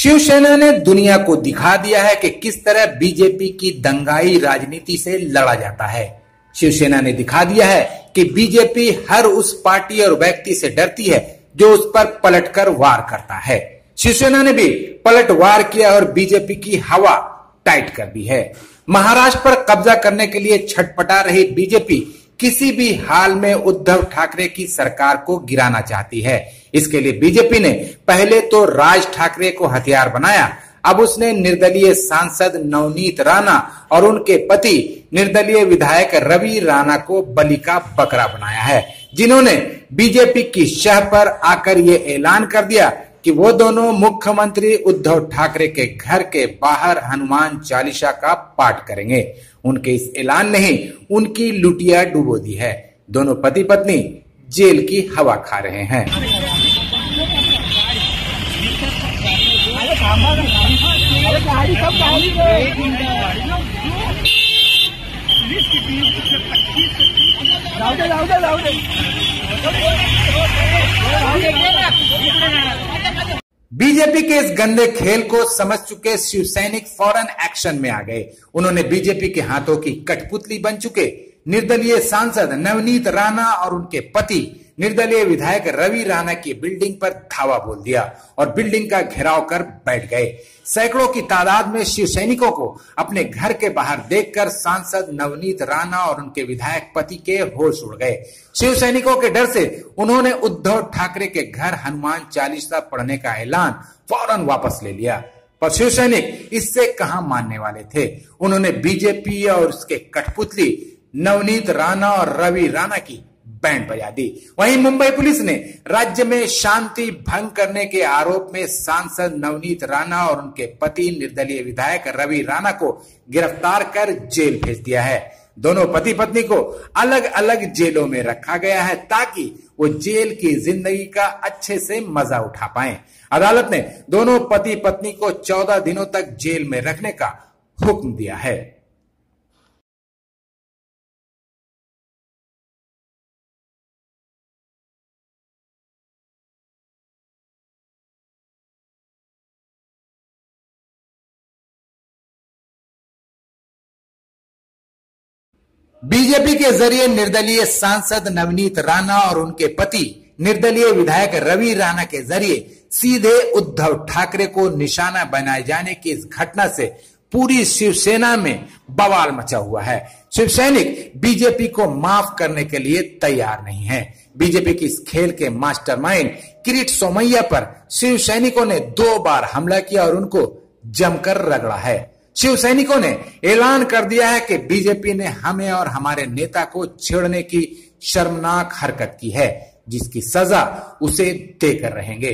शिवसेना ने दुनिया को दिखा दिया है कि किस तरह बीजेपी की दंगाई राजनीति से लड़ा जाता है। शिवसेना ने दिखा दिया है कि बीजेपी हर उस पार्टी और व्यक्ति से डरती है जो उस पर पलटकर वार करता है। शिवसेना ने भी पलट वार किया और बीजेपी की हवा टाइट कर दी है। महाराष्ट्र पर कब्जा करने के लिए छटपटा रही बीजेपी किसी भी हाल में उद्धव ठाकरे की सरकार को गिराना चाहती है। इसके लिए बीजेपी ने पहले तो राज ठाकरे को हथियार बनाया, अब उसने निर्दलीय सांसद नवनीत राणा और उनके पति निर्दलीय विधायक रवि राणा को बलि का बकरा बनाया है, जिन्होंने बीजेपी की शह पर आकर ये ऐलान कर दिया कि वो दोनों मुख्यमंत्री उद्धव ठाकरे के घर के बाहर हनुमान चालीसा का पाठ करेंगे। उनके इस ऐलान ने ही उनकी लुटिया डुबो दी है। दोनों पति पत्नी जेल की हवा खा रहे हैं। बीजेपी के इस गंदे खेल को समझ चुके शिव सैनिक फौरन एक्शन में आ गए। उन्होंने बीजेपी के हाथों की कठपुतली बन चुके निर्दलीय सांसद नवनीत राणा और उनके पति निर्दलीय विधायक रवि राणा की बिल्डिंग पर धावा बोल दिया और बिल्डिंग का घेराव कर बैठ गए। सैकड़ों की तादाद में शिव सैनिकों को अपने घर के बाहर देखकर सांसद नवनीत राणा और उनके विधायक पति के होश उड़ गए। शिव सैनिकों के डर से उन्होंने उद्धव ठाकरे के घर हनुमान चालीसा पढ़ने का ऐलान फौरन वापस ले लिया, पर शिव सैनिक इससे कहां मानने वाले थे। उन्होंने बीजेपी और उसके कठपुतली नवनीत राणा और रवि राणा की बैंड बजा दी। वहीं मुंबई पुलिस ने राज्य में शांति भंग करने के आरोप में सांसद नवनीत राणा और उनके पति निर्दलीय विधायक रवि राणा को गिरफ्तार कर जेल भेज दिया है। दोनों पति पत्नी को अलग अलग जेलों में रखा गया है ताकि वो जेल की जिंदगी का अच्छे से मजा उठा पाएं। अदालत ने दोनों पति पत्नी को 14 दिनों तक जेल में रखने का हुक्म दिया है। बीजेपी के जरिए निर्दलीय सांसद नवनीत राणा और उनके पति निर्दलीय विधायक रवि राणा के जरिए सीधे उद्धव ठाकरे को निशाना बनाए जाने की इस घटना से पूरी शिवसेना में बवाल मचा हुआ है। शिव सैनिक बीजेपी को माफ करने के लिए तैयार नहीं है। बीजेपी की इस खेल के मास्टरमाइंड किरीट सोमैया पर शिव सैनिकों ने 2 बार हमला किया और उनको जमकर रगड़ा है। शिव सैनिकों ने ऐलान कर दिया है कि बीजेपी ने हमें और हमारे नेता को छेड़ने की शर्मनाक हरकत की है, जिसकी सजा उसे देकर रहेंगे।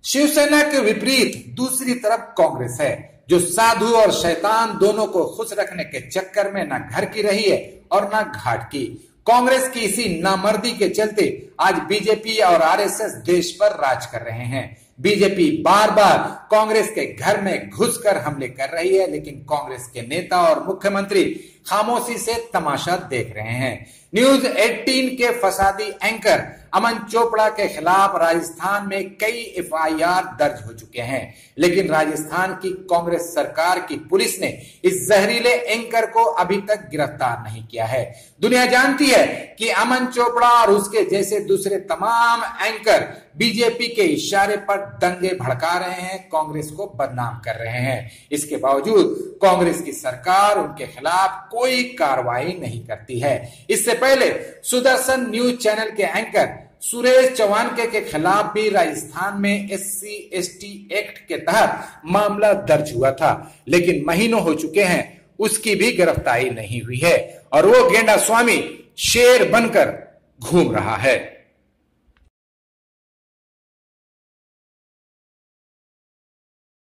शिवसेना के विपरीत दूसरी तरफ कांग्रेस है, जो साधु और शैतान दोनों को खुश रखने के चक्कर में न घर की रही है और न घाट की। कांग्रेस की इसी नामर्दी के चलते आज बीजेपी और आरएसएस देश पर राज कर रहे हैं। बीजेपी बार बार कांग्रेस के घर में घुसकर हमले कर रही है, लेकिन कांग्रेस के नेता और मुख्यमंत्री खामोशी से तमाशा देख रहे हैं। न्यूज 18 के फसादी एंकर अमन चोपड़ा के खिलाफ राजस्थान में कई एफआईआर दर्ज हो चुके हैं, लेकिन राजस्थान की कांग्रेस सरकार की पुलिस ने इस जहरीले एंकर को अभी तक गिरफ्तार नहीं किया है। दुनिया जानती है कि अमन चोपड़ा और उसके जैसे दूसरे तमाम एंकर बीजेपी के इशारे पर दंगे भड़का रहे हैं, कांग्रेस को बदनाम कर रहे हैं। इसके बावजूद कांग्रेस की सरकार उनके खिलाफ कोई कार्रवाई नहीं करती है। इससे पहले सुदर्शन न्यूज चैनल के एंकर सुरेश चौहान के खिलाफ भी राजस्थान में SC/ST एक्ट के तहत मामला दर्ज हुआ था, लेकिन महीनों हो चुके हैं उसकी भी गिरफ्तारी नहीं हुई है और वो गेंडा स्वामी शेर बनकर घूम रहा है।